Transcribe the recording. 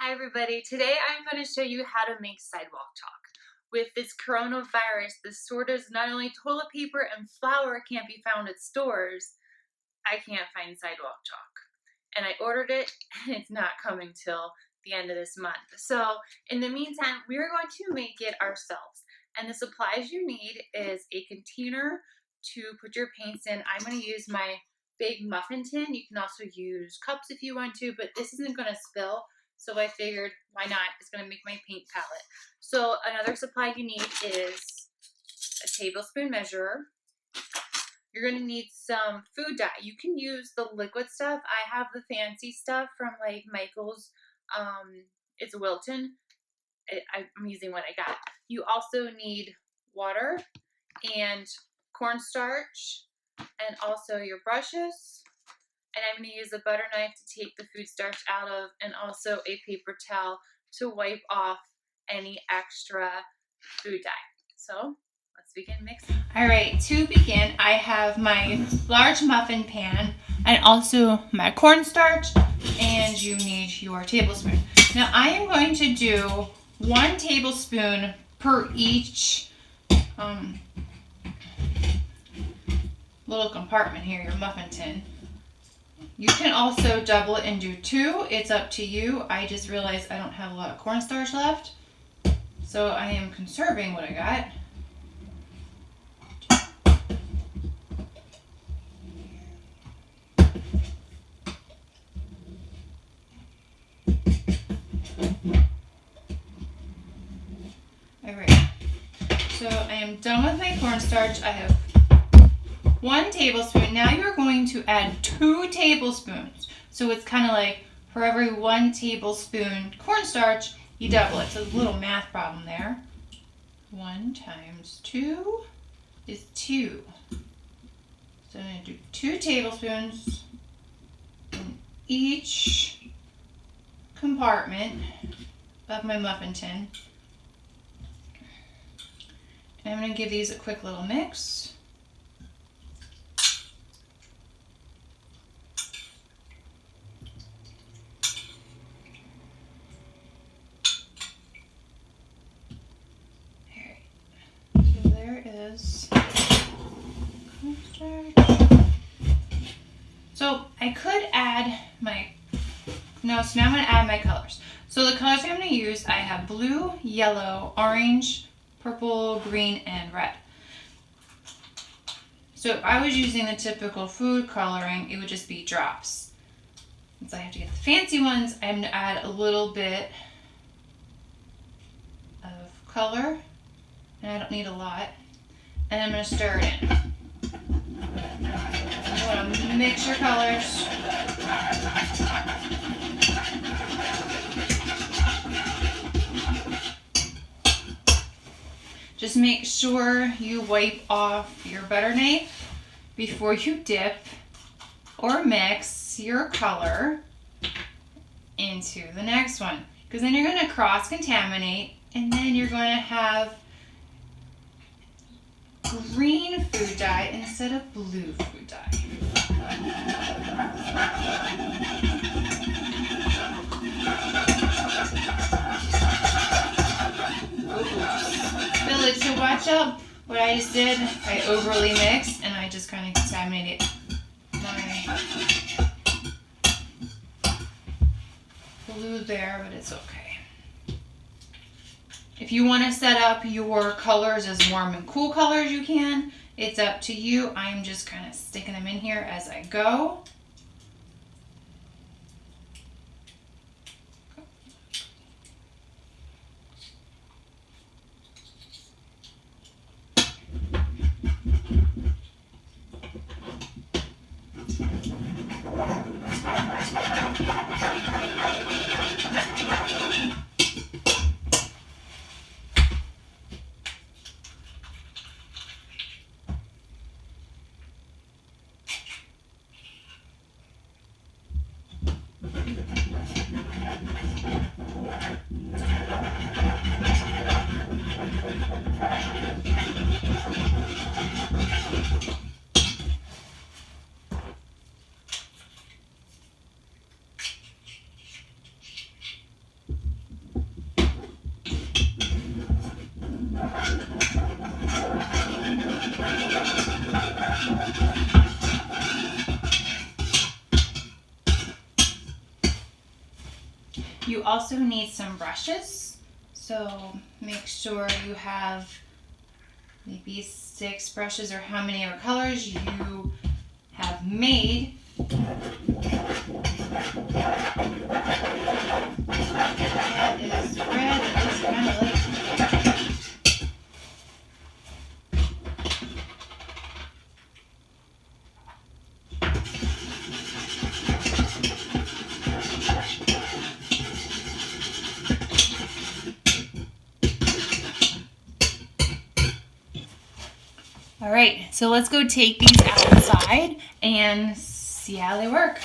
Hi everybody, today I'm going to show you how to make sidewalk chalk. With this coronavirus, the shortage not only toilet paper and flour can't be found at stores, I can't find sidewalk chalk. And I ordered it and it's not coming till the end of this month. So in the meantime, we're going to make it ourselves. And the supplies you need is a container to put your paints in. I'm going to use my big muffin tin. You can also use cups if you want to, but this isn't going to spill. So I figured, why not? It's going to make my paint palette. So another supply you need is a tablespoon measurer. You're going to need some food dye. You can use the liquid stuff. I have the fancy stuff from like Michael's. It's Wilton. I'm using what I got. You also need water and cornstarch and also your brushes. And I'm going to use a butter knife to take the food starch out of, and also a paper towel to wipe off any extra food dye. So let's begin mixing. All right, to begin, I have my large muffin pan and also my cornstarch, and you need your tablespoon. Now I am going to do 1 tablespoon per each little compartment here, your muffin tin. You can also double it and do 2. It's up to you. I just realized I don't have a lot of cornstarch left, so I am conserving what I got. Alright, so I am done with my cornstarch. I have 1 tablespoon. Now you're going to add 2 tablespoons. So it's kind of like for every 1 tablespoon cornstarch, you double it. So it's a little math problem there. 1 times 2 is 2. So I'm going to do 2 tablespoons in each compartment of my muffin tin. And I'm going to give these a quick little mix. Is so I could add my so now I'm going to add my colors. So the colors I'm going to use, I have blue, yellow, orange, purple, green, and red. So if I was using the typical food coloring, it would just be drops. Since I have to get the fancy ones, I'm going to add a little bit of color, and I don't need a lot. And I'm going to stir it in. You want to mix your colors. Just make sure you wipe off your butter knife before you dip or mix your color into the next one. Because then you're going to cross-contaminate, and then you're going to have green food dye instead of blue food dye. Village, so watch out. What I just did, I overly mixed and I just kind of contaminated my blue there, but it's okay. If you want to set up your colors as warm and cool colors, you can. It's up to you. I'm just kind of sticking them in here as I go. You also need some brushes. So make sure you have maybe 6 brushes or how many or colors you have made. That is red. It is kind of late. All right, so let's go take these outside and see how they work.